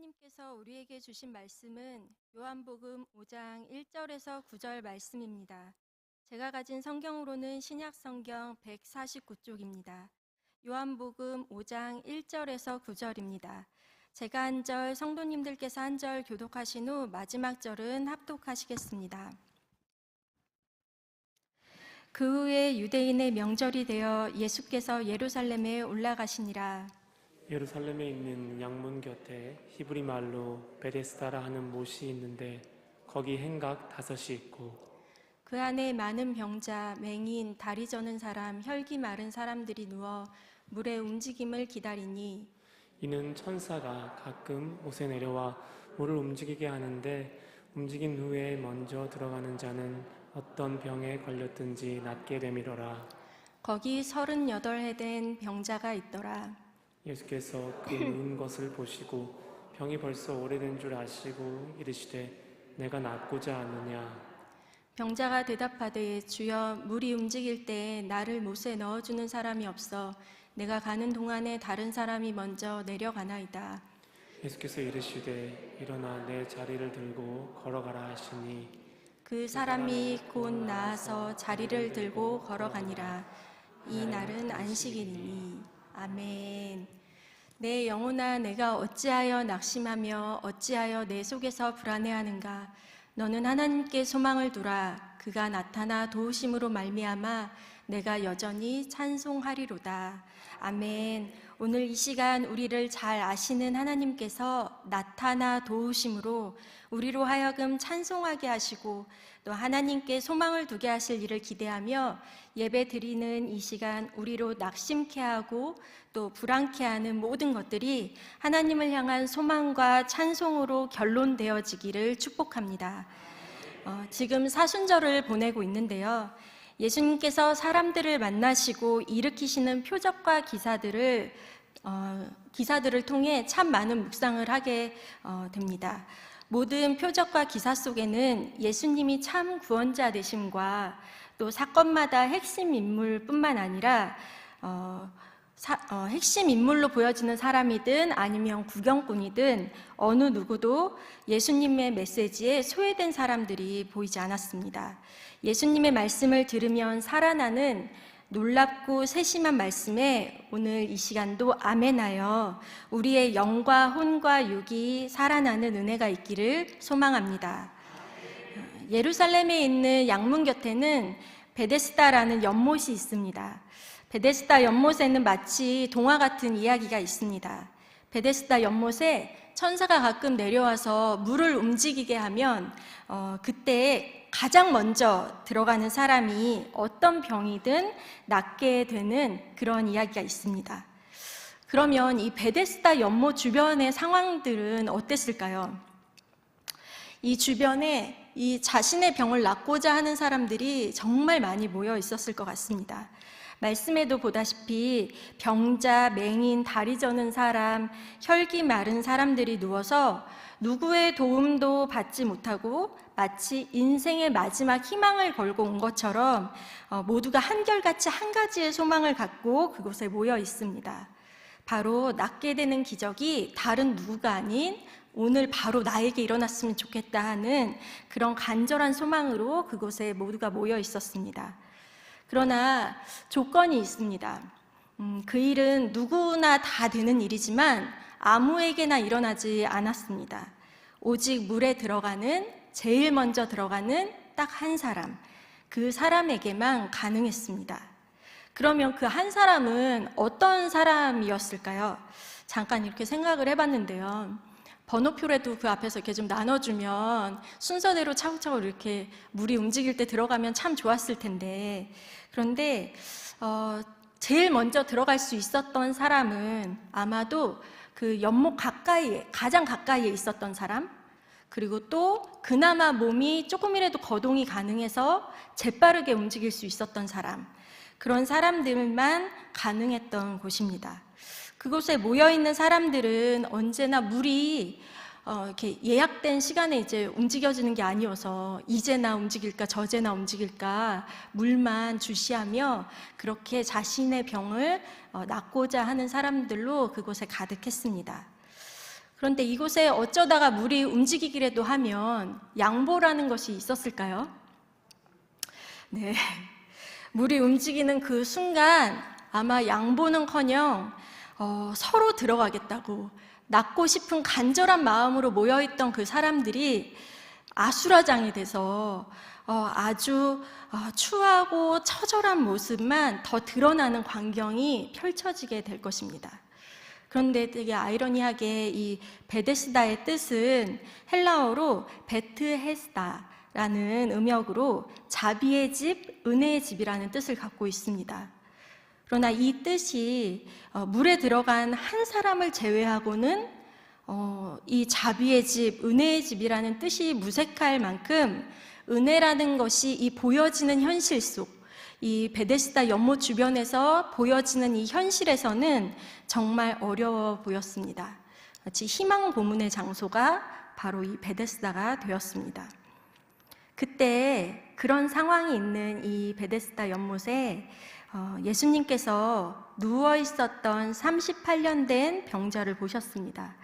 하나님께서 우리에게 주신 말씀은 요한복음 5장 1절에서 9절 말씀입니다. 제가 가진 성경으로는 신약 성경 149쪽입니다. 요한복음 5장 1절에서 9절입니다. 제가 한 절, 성도님들께서 한 절 교독하신 후 마지막 절은 합독하시겠습니다. 그 후에 유대인의 명절이 되어 예수께서 예루살렘에 올라가시니라. 예루살렘에 있는 양문 곁에 히브리 말로 베데스다라 하는 못이 있는데 거기 행각 5이 있고 그 안에 많은 병자, 맹인, 다리 저는 사람, 혈기 마른 사람들이 누워 물의 움직임을 기다리니 이는 천사가 가끔 못에 내려와 물을 움직이게 하는데 움직인 후에 먼저 들어가는 자는 어떤 병에 걸렸든지 낫게 되미러라. 거기 38해 된 병자가 있더라. 예수께서 그 누운 것을 보시고 병이 벌써 오래된 줄 아시고 이르시되 내가 낫고자 하느냐. 병자가 대답하되 주여 물이 움직일 때 나를 못에 넣어주는 사람이 없어 내가 가는 동안에 다른 사람이 먼저 내려가나이다. 예수께서 이르시되 일어나 내 자리를 들고 걸어가라 하시니 그 사람이 곧 나아서 자리를 들고 걸어가니라. 이 날은 안식일이니. 아멘. 내 영혼아, 내가 어찌하여 낙심하며 어찌하여 내 속에서 불안해하는가. 너는 하나님께 소망을 두라. 그가 나타나 도우심으로 말미암아 내가 여전히 찬송하리로다. 아멘. 오늘 이 시간 우리를 잘 아시는 하나님께서 나타나 도우심으로 우리로 하여금 찬송하게 하시고 또 하나님께 소망을 두게 하실 일을 기대하며 예배 드리는 이 시간 우리로 낙심케 하고 또 불안케 하는 모든 것들이 하나님을 향한 소망과 찬송으로 결론되어지기를 축복합니다. 지금 사순절을 보내고 있는데요. 예수님께서 사람들을 만나시고 일으키시는 표적과 기사들을 통해 참 많은 묵상을 하게 됩니다. 모든 표적과 기사 속에는 예수님이 참 구원자 되심과 또 사건마다 핵심 인물뿐만 아니라 핵심 인물로 보여지는 사람이든 아니면 구경꾼이든 어느 누구도 예수님의 메시지에 소외된 사람들이 보이지 않았습니다. 예수님의 말씀을 들으면 살아나는 놀랍고 세심한 말씀에 오늘 이 시간도 아멘하여 우리의 영과 혼과 육이 살아나는 은혜가 있기를 소망합니다. 예루살렘에 있는 양문 곁에는 베데스다라는 연못이 있습니다. 베데스다 연못에는 마치 동화 같은 이야기가 있습니다. 베데스다 연못에 천사가 가끔 내려와서 물을 움직이게 하면 그때 가장 먼저 들어가는 사람이 어떤 병이든 낫게 되는 그런 이야기가 있습니다. 그러면 이 베데스다 연못 주변의 상황들은 어땠을까요? 이 주변에 이 자신의 병을 낫고자 하는 사람들이 정말 많이 모여 있었을 것 같습니다. 말씀에도 보다시피 병자, 맹인, 다리 저는 사람, 혈기 마른 사람들이 누워서 누구의 도움도 받지 못하고 마치 인생의 마지막 희망을 걸고 온 것처럼 모두가 한결같이 한 가지의 소망을 갖고 그곳에 모여 있습니다. 바로 낫게 되는 기적이 다른 누구가 아닌 오늘 바로 나에게 일어났으면 좋겠다 하는 그런 간절한 소망으로 그곳에 모두가 모여 있었습니다. 그러나 조건이 있습니다. 그 일은 누구나 다 되는 일이지만 아무에게나 일어나지 않았습니다. 오직 물에 들어가는, 제일 먼저 들어가는 딱 한 사람, 그 사람에게만 가능했습니다. 그러면 그 한 사람은 어떤 사람이었을까요? 잠깐 이렇게 생각을 해봤는데요. 번호표라도 그 앞에서 이렇게 좀 나눠주면 순서대로 차곡차곡 이렇게 물이 움직일 때 들어가면 참 좋았을 텐데, 그런데 제일 먼저 들어갈 수 있었던 사람은 아마도 그 연못 가까이에, 가장 가까이에 있었던 사람, 그리고 또 그나마 몸이 조금이라도 거동이 가능해서 재빠르게 움직일 수 있었던 사람, 그런 사람들만 가능했던 곳입니다. 그곳에 모여있는 사람들은 언제나 물이 이렇게 예약된 시간에 이제 움직여지는 게 아니어서 이제나 움직일까 저제나 움직일까 물만 주시하며 그렇게 자신의 병을 낫고자 하는 사람들로 그곳에 가득했습니다. 그런데 이곳에 어쩌다가 물이 움직이기라도 하면 양보라는 것이 있었을까요? 네. 물이 움직이는 그 순간 아마 양보는커녕 서로 들어가겠다고 낫고 싶은 간절한 마음으로 모여있던 그 사람들이 아수라장이 돼서 아주 추하고 처절한 모습만 더 드러나는 광경이 펼쳐지게 될 것입니다. 그런데 되게 아이러니하게 이 베데스다의 뜻은 헬라어로 베트헤스다라는 음역으로 자비의 집, 은혜의 집이라는 뜻을 갖고 있습니다. 그러나 이 뜻이 물에 들어간 한 사람을 제외하고는 이 자비의 집, 은혜의 집이라는 뜻이 무색할 만큼 은혜라는 것이 이 보여지는 현실 속, 이 베데스다 연못 주변에서 보여지는 이 현실에서는 정말 어려워 보였습니다. 마치 희망 고문의 장소가 바로 이 베데스다가 되었습니다. 그때 그런 상황이 있는 이 베데스다 연못에 예수님께서 누워 있었던 38년 된 병자를 보셨습니다.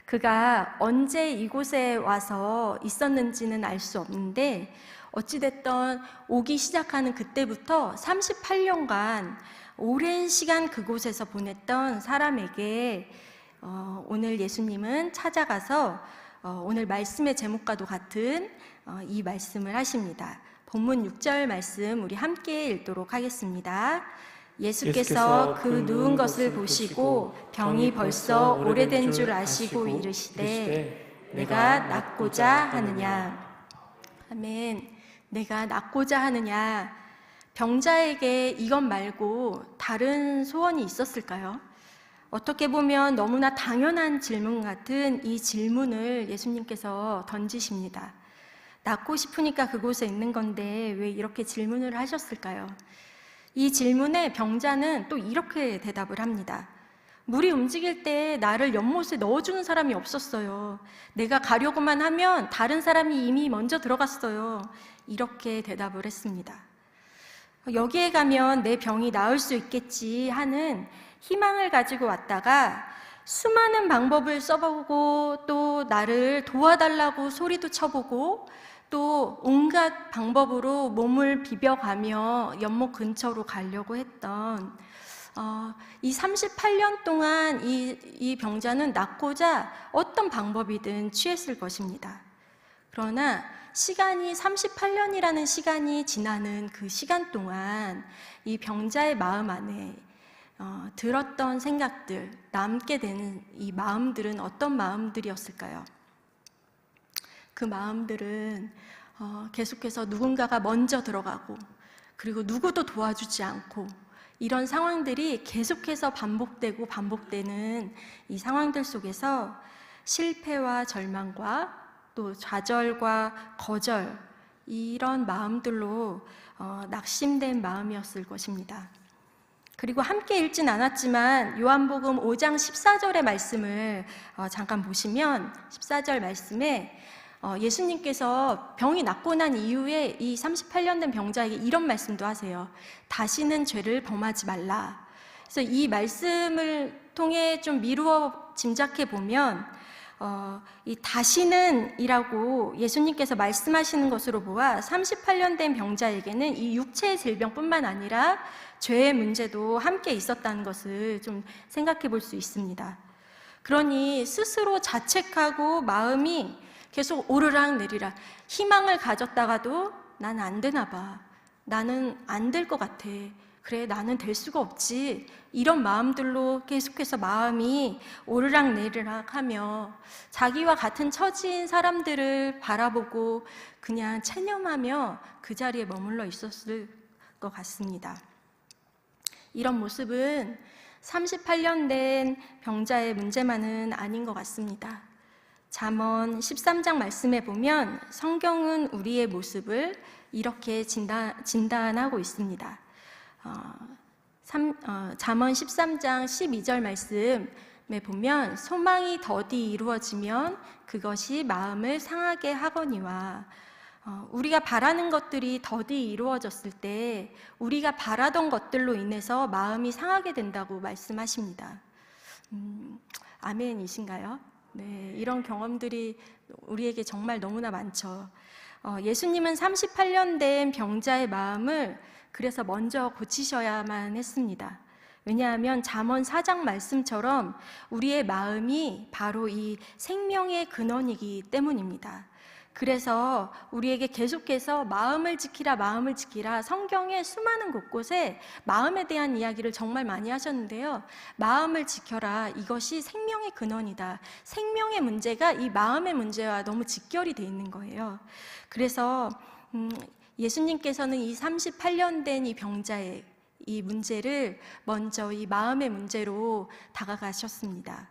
그가 언제 이곳에 와서 있었는지는 알 수 없는데 어찌됐든 오기 시작하는 그때부터 38년간 오랜 시간 그곳에서 보냈던 사람에게 오늘 예수님은 찾아가서 오늘 말씀의 제목과도 같은 이 말씀을 하십니다. 본문 6절 말씀 우리 함께 읽도록 하겠습니다. 예수께서 그 누운 것을 보시고 병이 벌써 오래된 줄 아시고 이르시되 내가 낫고자 하느냐. 아멘. 내가 낫고자 하느냐. 병자에게 이것 말고 다른 소원이 있었을까요? 어떻게 보면 너무나 당연한 질문 같은 이 질문을 예수님께서 던지십니다. 낫고 싶으니까 그곳에 있는 건데 왜 이렇게 질문을 하셨을까요? 이 질문에 병자는 또 이렇게 대답을 합니다. 물이 움직일 때 나를 연못에 넣어주는 사람이 없었어요. 내가 가려고만 하면 다른 사람이 이미 먼저 들어갔어요. 이렇게 대답을 했습니다. 여기에 가면 내 병이 나을 수 있겠지 하는 희망을 가지고 왔다가 수많은 방법을 써보고 또 나를 도와달라고 소리도 쳐보고 또 온갖 방법으로 몸을 비벼가며 연못 근처로 가려고 했던 이 38년 동안 이 병자는 낫고자 어떤 방법이든 취했을 것입니다. 그러나 시간이 38년이라는 시간이 지나는 그 시간 동안 이 병자의 마음 안에 들었던 생각들, 남게 되는 이 마음들은 어떤 마음들이었을까요? 그 마음들은 계속해서 누군가가 먼저 들어가고 그리고 누구도 도와주지 않고 이런 상황들이 계속해서 반복되는 이 상황들 속에서 실패와 절망과 또 좌절과 거절 이런 마음들로 낙심된 마음이었을 것입니다. 그리고 함께 읽진 않았지만 요한복음 5장 14절의 말씀을 잠깐 보시면 14절 말씀에 예수님께서 병이 낫고 난 이후에 이 38년 된 병자에게 이런 말씀도 하세요. 다시는 죄를 범하지 말라. 그래서 이 말씀을 통해 좀 미루어 짐작해 보면 이 다시는 이라고 예수님께서 말씀하시는 것으로 보아 38년 된 병자에게는 이 육체의 질병뿐만 아니라 죄의 문제도 함께 있었다는 것을 좀 생각해 볼 수 있습니다. 그러니 스스로 자책하고 마음이 계속 오르락 내리락 희망을 가졌다가도 난 안 되나 봐. 나는 안 될 것 같아. 그래, 나는 될 수가 없지. 이런 마음들로 계속해서 마음이 오르락 내리락 하며 자기와 같은 처지인 사람들을 바라보고 그냥 체념하며 그 자리에 머물러 있었을 것 같습니다. 이런 모습은 38년 된 병자의 문제만은 아닌 것 같습니다. 잠언 13장 말씀에 보면 성경은 우리의 모습을 이렇게 진단하고 있습니다. 잠언 13장 12절 말씀에 보면 소망이 더디 이루어지면 그것이 마음을 상하게 하거니와 우리가 바라는 것들이 더디 이루어졌을 때 우리가 바라던 것들로 인해서 마음이 상하게 된다고 말씀하십니다. 아멘이신가요? 네, 이런 경험들이 우리에게 정말 너무나 많죠. 예수님은 38년 된 병자의 마음을 그래서 먼저 고치셔야만 했습니다. 왜냐하면 잠언 4장 말씀처럼 우리의 마음이 바로 이 생명의 근원이기 때문입니다. 그래서 우리에게 계속해서 마음을 지키라 성경의 수많은 곳곳에 마음에 대한 이야기를 정말 많이 하셨는데요. 마음을 지켜라. 이것이 생명의 근원이다. 생명의 문제가 이 마음의 문제와 너무 직결이 돼 있는 거예요. 그래서 예수님께서는 이 38년 된 이 병자의 이 문제를 먼저 이 마음의 문제로 다가가셨습니다.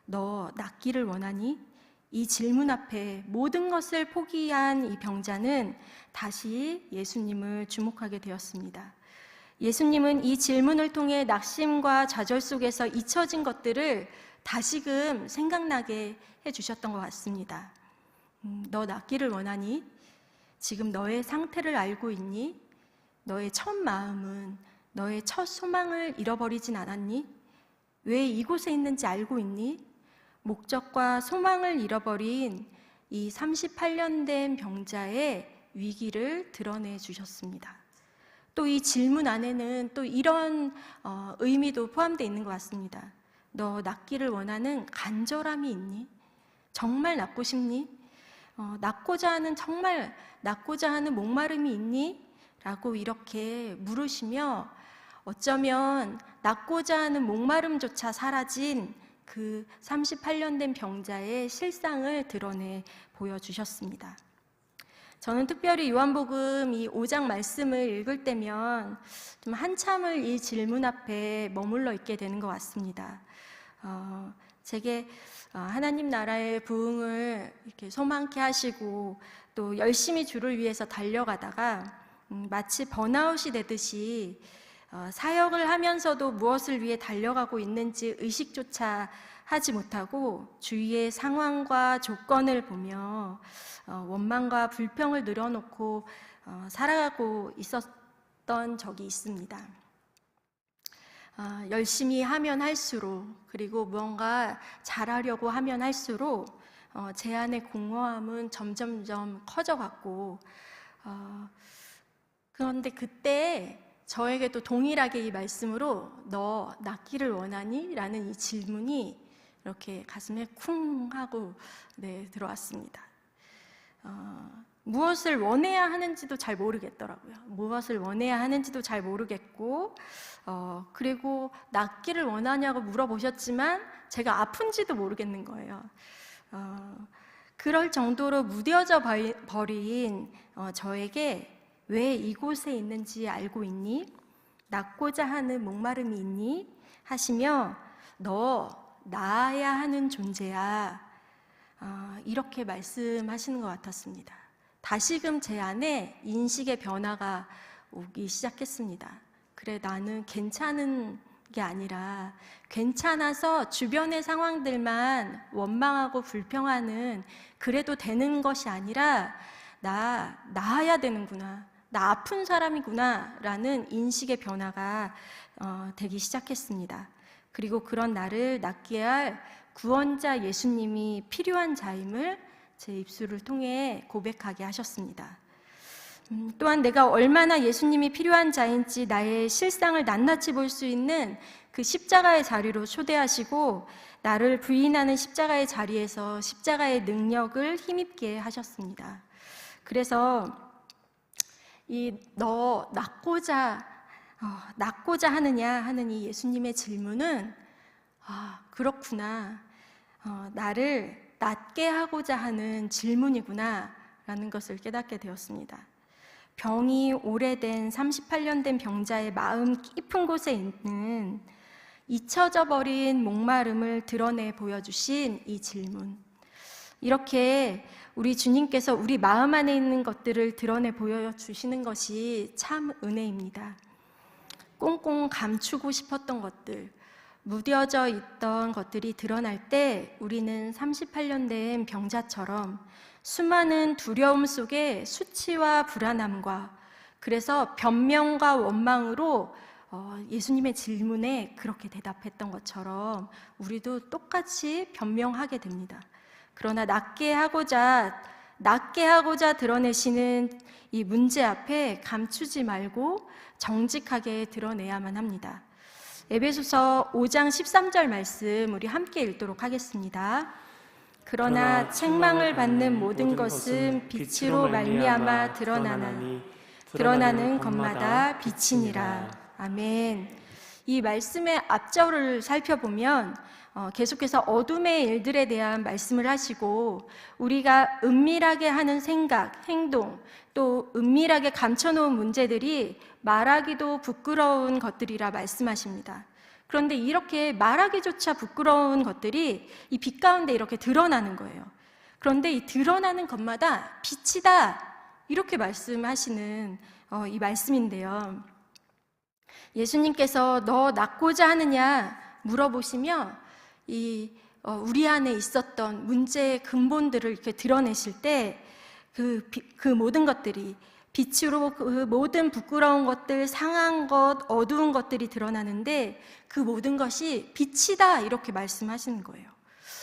너 낫기를 원하니? 이 질문 앞에 모든 것을 포기한 이 병자는 다시 예수님을 주목하게 되었습니다. 예수님은 이 질문을 통해 낙심과 좌절 속에서 잊혀진 것들을 다시금 생각나게 해주셨던 것 같습니다. 너 낫기를 원하니? 지금 너의 상태를 알고 있니? 너의 첫 마음은 너의 첫 소망을 잃어버리진 않았니? 왜 이곳에 있는지 알고 있니? 목적과 소망을 잃어버린 이 38년 된 병자의 위기를 드러내 주셨습니다. 또 이 질문 안에는 또 이런 의미도 포함되어 있는 것 같습니다. 너 낫기를 원하는 간절함이 있니? 정말 낫고 싶니? 정말 낫고자 하는 목마름이 있니? 라고 이렇게 물으시며 어쩌면 낫고자 하는 목마름조차 사라진 그 38년 된 병자의 실상을 드러내 보여주셨습니다. 저는 특별히 요한복음 이 5장 말씀을 읽을 때면 좀 한참을 이 질문 앞에 머물러 있게 되는 것 같습니다. 제게 하나님 나라의 부흥을 이렇게 소망케 하시고 또 열심히 주를 위해서 달려가다가 마치 번아웃이 되듯이 사역을 하면서도 무엇을 위해 달려가고 있는지 의식조차 하지 못하고 주위의 상황과 조건을 보며 원망과 불평을 늘어놓고 살아가고 있었던 적이 있습니다. 열심히 하면 할수록 그리고 무언가 잘하려고 하면 할수록 제 안의 공허함은 점점점 커져갔고 그런데 그때 저에게도 동일하게 이 말씀으로 너 낫기를 원하니? 라는 이 질문이 이렇게 가슴에 쿵 하고 들어왔습니다. 무엇을 원해야 하는지도 잘 모르겠더라고요. 무엇을 원해야 하는지도 잘 모르겠고 그리고 낫기를 원하냐고 물어보셨지만 제가 아픈지도 모르겠는 거예요. 그럴 정도로 무뎌져 버린 저에게 왜 이곳에 있는지 알고 있니? 낫고자 하는 목마름이 있니? 하시며 너 나아야 하는 존재야. 이렇게 말씀하시는 것 같았습니다. 다시금 제 안에 인식의 변화가 오기 시작했습니다. 그래, 나는 괜찮은 게 아니라 괜찮아서 주변의 상황들만 원망하고 불평하는 그래도 되는 것이 아니라 나 나아야 되는구나. 나 아픈 사람이구나 라는 인식의 변화가 되기 시작했습니다. 그리고 그런 나를 낫게 할 구원자 예수님이 필요한 자임을 제 입술을 통해 고백하게 하셨습니다. 또한 내가 얼마나 예수님이 필요한 자인지 나의 실상을 낱낱이 볼 수 있는 그 십자가의 자리로 초대하시고 나를 부인하는 십자가의 자리에서 십자가의 능력을 힘입게 하셨습니다. 그래서 너 낫고자 하느냐 하는 이 예수님의 질문은 그렇구나. 나를 낫게 하고자 하는 질문이구나 라는 것을 깨닫게 되었습니다. 병이 오래된 38년 된 병자의 마음 깊은 곳에 있는 잊혀져 버린 목마름을 드러내 보여주신 이 질문. 이렇게 우리 주님께서 우리 마음 안에 있는 것들을 드러내 보여주시는 것이 참 은혜입니다. 꽁꽁 감추고 싶었던 것들, 무뎌져 있던 것들이 드러날 때 우리는 38년 된 병자처럼 수많은 두려움 속에 수치와 불안함과 그래서 변명과 원망으로 예수님의 질문에 그렇게 대답했던 것처럼 우리도 똑같이 변명하게 됩니다. 그러나 낫게 하고자 드러내시는 이 문제 앞에 감추지 말고 정직하게 드러내야만 합니다. 에베소서 5장 13절 말씀 우리 함께 읽도록 하겠습니다. 그러나 책망을 받는 모든 것은 빛으로 말미암아 드러나니 드러나는 것마다 빛이니라. 아멘. 이 말씀의 앞절을 살펴보면 계속해서 어둠의 일들에 대한 말씀을 하시고 우리가 은밀하게 하는 생각, 행동, 또 은밀하게 감춰놓은 문제들이 말하기도 부끄러운 것들이라 말씀하십니다. 그런데 이렇게 말하기조차 부끄러운 것들이 이 빛 가운데 이렇게 드러나는 거예요. 그런데 이 드러나는 것마다 빛이다 이렇게 말씀하시는 이 말씀인데요. 예수님께서 너 낫고자 하느냐 물어보시며 우리 안에 있었던 문제의 근본들을 이렇게 드러내실 때 그 모든 것들이 빛으로 그 모든 부끄러운 것들, 상한 것, 어두운 것들이 드러나는데 그 모든 것이 빛이다 이렇게 말씀하시는 거예요.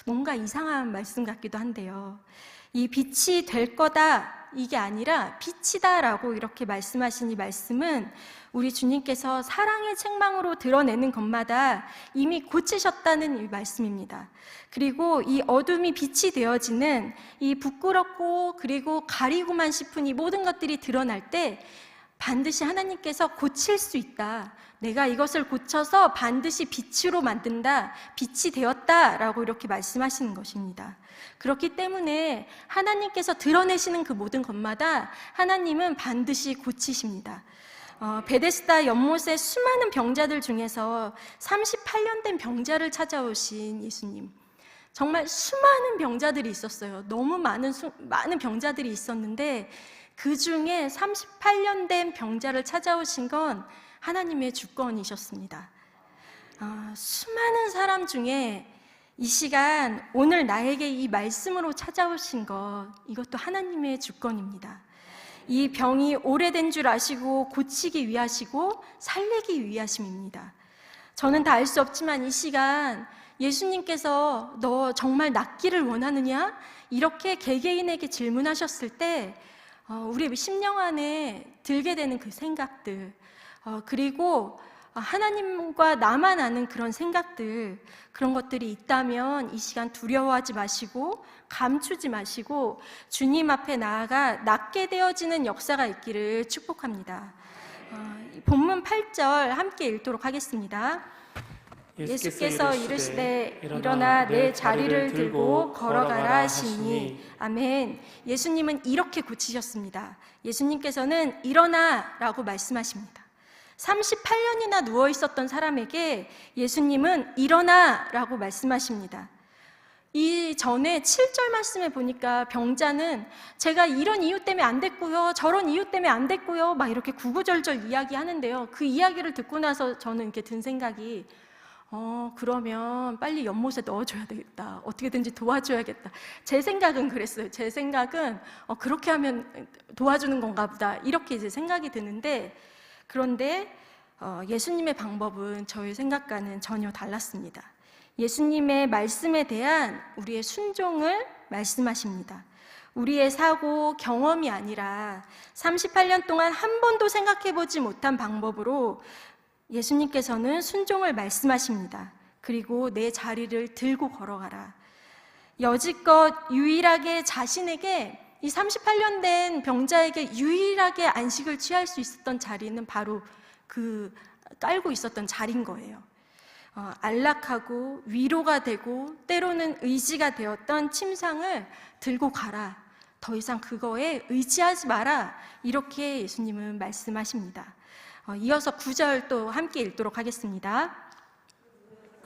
뭔가 이상한 말씀 같기도 한데요. 이 빛이 될 거다 이게 아니라 빛이다라고 이렇게 말씀하신 이 말씀은 우리 주님께서 사랑의 책망으로 드러내는 것마다 이미 고치셨다는 이 말씀입니다. 그리고 이 어둠이 빛이 되어지는 이 부끄럽고 그리고 가리고만 싶은 이 모든 것들이 드러날 때 반드시 하나님께서 고칠 수 있다. 내가 이것을 고쳐서 반드시 빛으로 만든다. 빛이 되었다라고 이렇게 말씀하시는 것입니다. 그렇기 때문에 하나님께서 드러내시는 그 모든 것마다 하나님은 반드시 고치십니다. 베데스다 연못의 수많은 병자들 중에서 38년 된 병자를 찾아오신 예수님, 정말 수많은 병자들이 있었어요. 너무 많은 병자들이 있었는데 그 중에 38년 된 병자를 찾아오신 건 하나님의 주권이셨습니다. 수많은 사람 중에 이 시간 오늘 나에게 이 말씀으로 찾아오신 것, 이것도 하나님의 주권입니다. 이 병이 오래된 줄 아시고 고치기 위하시고 살리기 위하심입니다. 저는 다 알 수 없지만 이 시간 예수님께서 너 정말 낫기를 원하느냐? 이렇게 개개인에게 질문하셨을 때 우리의 심령 안에 들게 되는 그 생각들, 그리고 하나님과 나만 아는 그런 생각들, 그런 것들이 있다면 이 시간 두려워하지 마시고 감추지 마시고 주님 앞에 나아가 낫게 되어지는 역사가 있기를 축복합니다. 본문 8절 함께 읽도록 하겠습니다. 예수께서 이르시되 일어나 내 자리를 들고 걸어가라 하시니. 아멘. 예수님은 이렇게 고치셨습니다. 예수님께서는 일어나 라고 말씀하십니다. 38년이나 누워 있었던 사람에게 예수님은 일어나 라고 말씀하십니다. 이 전에 7절 말씀에 보니까 병자는 제가 이런 이유 때문에 안 됐고요, 저런 이유 때문에 안 됐고요, 막 이렇게 구구절절 이야기하는데요. 그 이야기를 듣고 나서 저는 이렇게 든 생각이 그러면 빨리 연못에 넣어줘야 되겠다. 어떻게든지 도와줘야겠다. 제 생각은 그랬어요. 제 생각은 그렇게 하면 도와주는 건가 보다. 이렇게 이제 생각이 드는데, 그런데 예수님의 방법은 저의 생각과는 전혀 달랐습니다. 예수님의 말씀에 대한 우리의 순종을 말씀하십니다. 우리의 사고, 경험이 아니라 38년 동안 한 번도 생각해보지 못한 방법으로 예수님께서는 순종을 말씀하십니다. 그리고 내 자리를 들고 걸어가라. 여지껏 유일하게 자신에게, 이 38년 된 병자에게 유일하게 안식을 취할 수 있었던 자리는 바로 그 깔고 있었던 자리인 거예요. 안락하고 위로가 되고 때로는 의지가 되었던 침상을 들고 가라. 더 이상 그거에 의지하지 마라. 이렇게 예수님은 말씀하십니다. 이어서 9절 또 함께 읽도록 하겠습니다.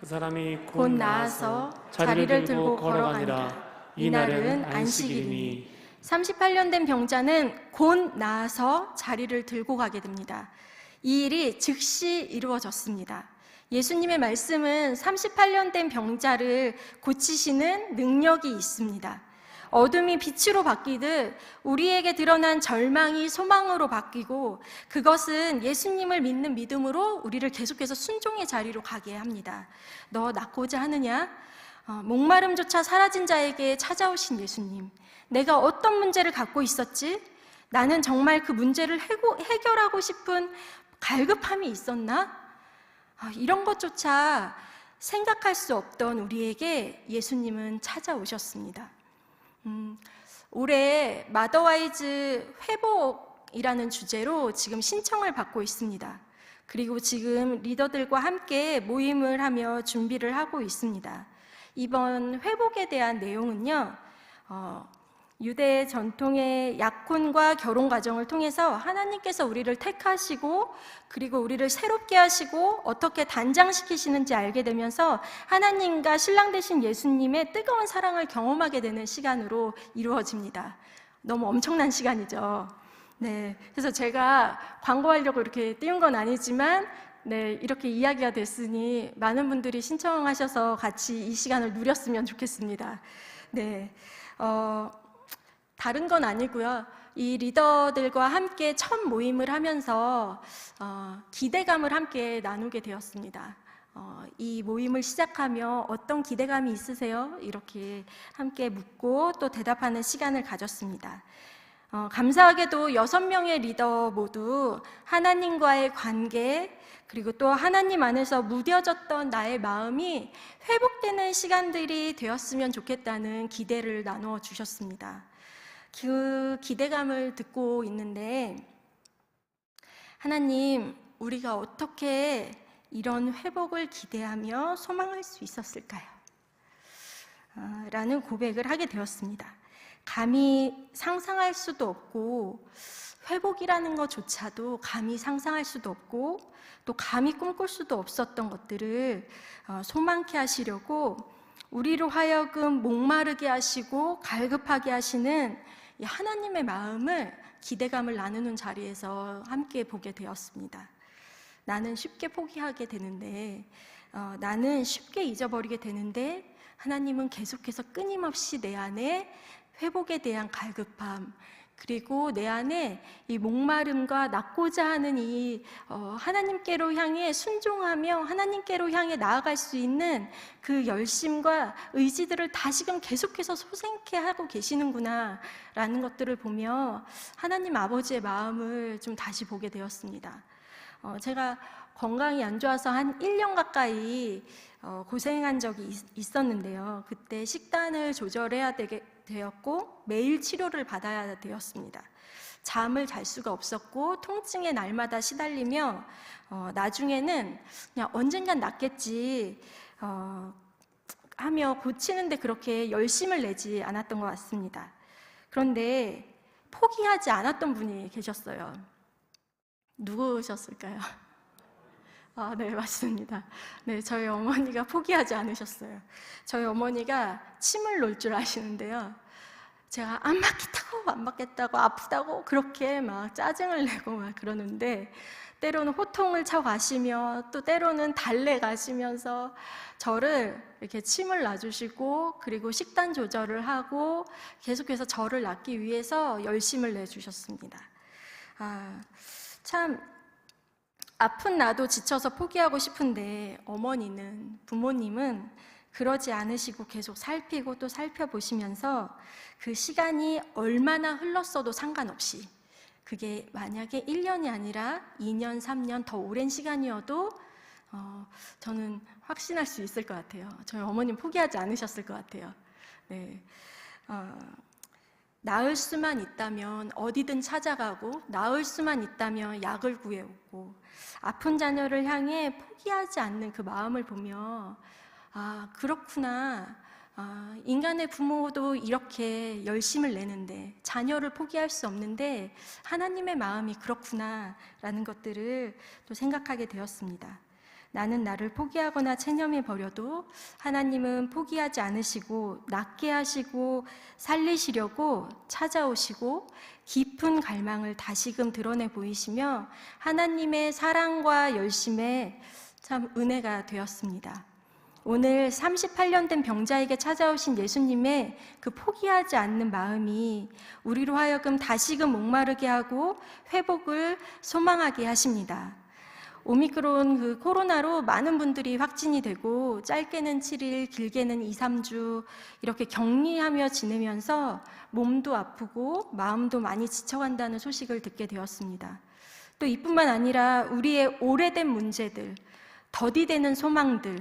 그 사람이 곧 나아서 자리를 들고 걸어가니라. 이날은 안식일이니. 38년 된 병자는 곧 나아서 자리를 들고 가게 됩니다. 이 일이 즉시 이루어졌습니다. 예수님의 말씀은 38년 된 병자를 고치시는 능력이 있습니다. 어둠이 빛으로 바뀌듯 우리에게 드러난 절망이 소망으로 바뀌고, 그것은 예수님을 믿는 믿음으로 우리를 계속해서 순종의 자리로 가게 합니다. 너 낳고자 하느냐? 목마름조차 사라진 자에게 찾아오신 예수님. 내가 어떤 문제를 갖고 있었지? 나는 정말 그 문제를 해결하고 싶은 갈급함이 있었나? 이런 것조차 생각할 수 없던 우리에게 예수님은 찾아오셨습니다. 올해 마더와이즈 회복이라는 주제로 지금 신청을 받고 있습니다. 그리고 지금 리더들과 함께 모임을 하며 준비를 하고 있습니다. 이번 회복에 대한 내용은요, 유대 전통의 약혼과 결혼 과정을 통해서 하나님께서 우리를 택하시고, 그리고 우리를 새롭게 하시고 어떻게 단장시키시는지 알게 되면서 하나님과 신랑 되신 예수님의 뜨거운 사랑을 경험하게 되는 시간으로 이루어집니다. 너무 엄청난 시간이죠. 네, 그래서 제가 광고하려고 이렇게 띄운 건 아니지만, 네, 이렇게 이야기가 됐으니 많은 분들이 신청하셔서 같이 이 시간을 누렸으면 좋겠습니다. 네, 다른 건 아니고요. 이 리더들과 함께 첫 모임을 하면서 기대감을 함께 나누게 되었습니다. 이 모임을 시작하며 어떤 기대감이 있으세요? 이렇게 함께 묻고 또 대답하는 시간을 가졌습니다. 감사하게도 6명의 리더 모두 하나님과의 관계, 그리고 또 하나님 안에서 무뎌졌던 나의 마음이 회복되는 시간들이 되었으면 좋겠다는 기대를 나누어 주셨습니다. 그 기대감을 듣고 있는데, 하나님, 우리가 어떻게 이런 회복을 기대하며 소망할 수 있었을까요? 라는 고백을 하게 되었습니다. 감히 상상할 수도 없고, 회복이라는 것조차도 감히 상상할 수도 없고, 또 감히 꿈꿀 수도 없었던 것들을 소망케 하시려고 우리로 하여금 목마르게 하시고 갈급하게 하시는 이 하나님의 마음을, 기대감을 나누는 자리에서 함께 보게 되었습니다. 나는 쉽게 포기하게 되는데, 나는 쉽게 잊어버리게 되는데, 하나님은 계속해서 끊임없이 내 안에 회복에 대한 갈급함, 그리고 내 안에 이 목마름과 낳고자 하는 이 하나님께로 향해 순종하며 하나님께로 향해 나아갈 수 있는 그 열심과 의지들을 다시금 계속해서 솟게 하고 계시는구나 라는 것들을 보며 하나님 아버지의 마음을 좀 다시 보게 되었습니다. 제가 건강이 안 좋아서 한 1년 가까이 고생한 적이 있었는데요. 그때 식단을 조절해야 되었고 매일 치료를 받아야 되었습니다. 잠을 잘 수가 없었고 통증에 날마다 시달리며 나중에는 그냥 언젠간 낫겠지 하며 고치는데 그렇게 열심을 내지 않았던 것 같습니다. 그런데 포기하지 않았던 분이 계셨어요. 누구셨을까요? 네, 맞습니다. 네, 저희 어머니가 포기하지 않으셨어요. 저희 어머니가 침을 놓을 줄 아시는데요. 제가 안 맞겠다고, 안 맞겠다고, 아프다고 그렇게 막 짜증을 내고 막 그러는데, 때로는 호통을 쳐 가시며 또 때로는 달래 가시면서 저를 이렇게 침을 놔주시고, 그리고 식단 조절을 하고 계속해서 저를 낫기 위해서 열심을 내주셨습니다. 참 아픈 나도 지쳐서 포기하고 싶은데 부모님은 그러지 않으시고 계속 살피고 또 살펴보시면서 그 시간이 얼마나 흘렀어도 상관없이, 그게 만약에 1년이 아니라 2년, 3년 더 오랜 시간이어도 저는 확신할 수 있을 것 같아요. 저희 어머님 포기하지 않으셨을 것 같아요. 네. 나을 수만 있다면 어디든 찾아가고, 나을 수만 있다면 약을 구해오고, 아픈 자녀를 향해 포기하지 않는 그 마음을 보며 그렇구나, 인간의 부모도 이렇게 열심을 내는데 자녀를 포기할 수 없는데 하나님의 마음이 그렇구나 라는 것들을 또 생각하게 되었습니다. 나는 나를 포기하거나 체념해 버려도 하나님은 포기하지 않으시고 낫게 하시고 살리시려고 찾아오시고 깊은 갈망을 다시금 드러내 보이시며 하나님의 사랑과 열심에 참 은혜가 되었습니다. 오늘 38년 된 병자에게 찾아오신 예수님의 그 포기하지 않는 마음이 우리로 하여금 다시금 목마르게 하고 회복을 소망하게 하십니다. 오미크론 그 코로나로 많은 분들이 확진이 되고 짧게는 7일, 길게는 2, 3주 이렇게 격리하며 지내면서 몸도 아프고 마음도 많이 지쳐간다는 소식을 듣게 되었습니다. 또 이뿐만 아니라 우리의 오래된 문제들, 더디되는 소망들,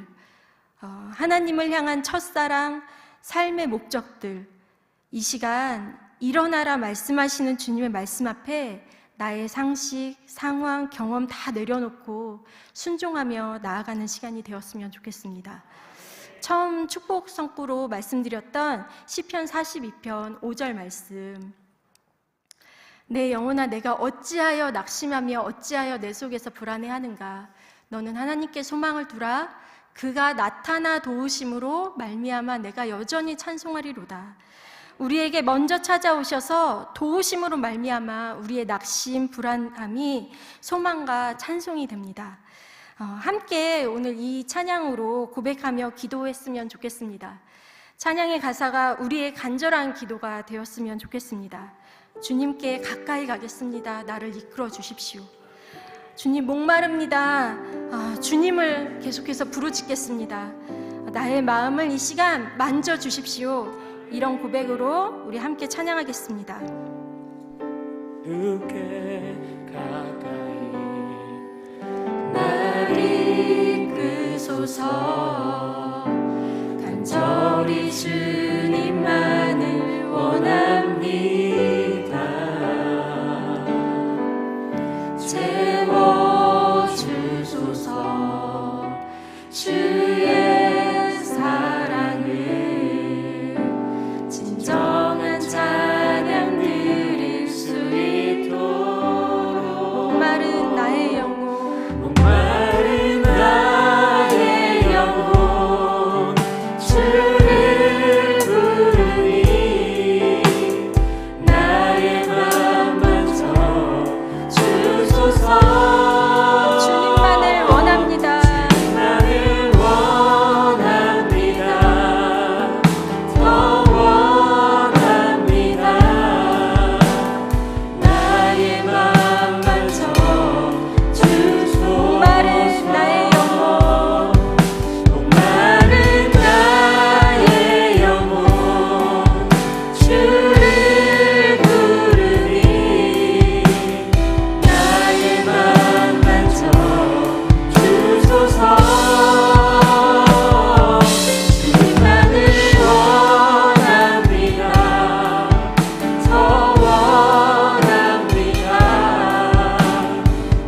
하나님을 향한 첫사랑, 삶의 목적들, 이 시간 일어나라 말씀하시는 주님의 말씀 앞에 나의 상식, 상황, 경험 다 내려놓고 순종하며 나아가는 시간이 되었으면 좋겠습니다. 처음 축복 성구로 말씀드렸던 시편 42편 5절 말씀, 내 영혼아 내가 어찌하여 낙심하며 어찌하여 내 속에서 불안해하는가. 너는 하나님께 소망을 두라. 그가 나타나 도우심으로 말미암아 내가 여전히 찬송하리로다. 우리에게 먼저 찾아오셔서 도우심으로 말미암아 우리의 낙심, 불안함이 소망과 찬송이 됩니다. 함께 오늘 이 찬양으로 고백하며 기도했으면 좋겠습니다. 찬양의 가사가 우리의 간절한 기도가 되었으면 좋겠습니다. 주님께 가까이 가겠습니다. 나를 이끌어 주십시오. 주님 목마릅니다. 주님을 계속해서 부르짖겠습니다. 나의 마음을 이 시간 만져주십시오. 이런 고백으로 우리 함께 찬양하겠습니다. 주께 가까이 나를 이끄소서. 간절히 주님만을 원합니다. 채워주소서. 주의 사랑을 진정한 찬양 드릴 수 있도록. 목마른 나의 영혼, 목마른 나의 영혼 주를 부르니 나의 맘 만져 주소서. 주님만을 원합니다. 나를 원합니다. 더 원합니다. 나의 맘 만져 주소서. 목마른 나의 영혼, 목마른 나의 영혼 주를 부르니 나의 맘 만져 주소서. 주님만을 원합니다. 더 원합니다.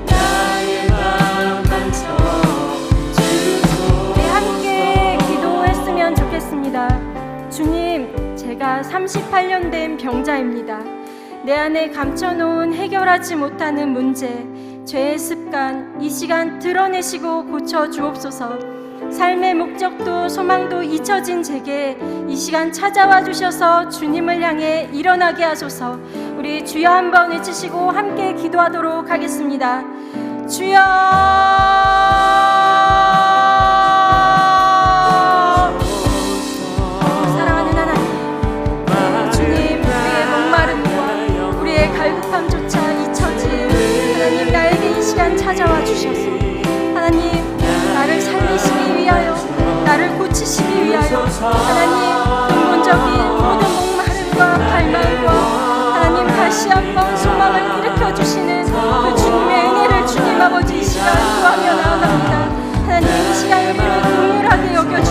나의 맘 만져 주소서. 우리 함께 기도했으면 좋겠습니다. 주님, 제가 38년 된 병자입니다. 내 안에 감춰놓은 해결하지 못하는 문제, 죄의 습관, 이 시간 드러내시고 고쳐 주옵소서. 삶의 목적도 소망도 잊혀진 제게 이 시간 찾아와 주셔서 주님을 향해 일어나게 하소서. 우리 주여 한번 외치시고 함께 기도하도록 하겠습니다. 주여! 사랑하는 하나님, 주님, 우리의 목마름과 우리의 갈급함조차 잊혀진 하나님, 나에게 이 시간 찾아와 주셔서 하나님, 나를 살리시기 위하여, 나를 고치시기 위하여 하나님, 근본적인 모든 목마름과 갈망과 하나님 다시 한번 소망을 일으켜 주시는 그 주님의 은혜를 주님 아버지 이 시간 구하며 나아갑니다. 하나님, 이 시간 우리를 긍휼하게 여겨주시옵소서.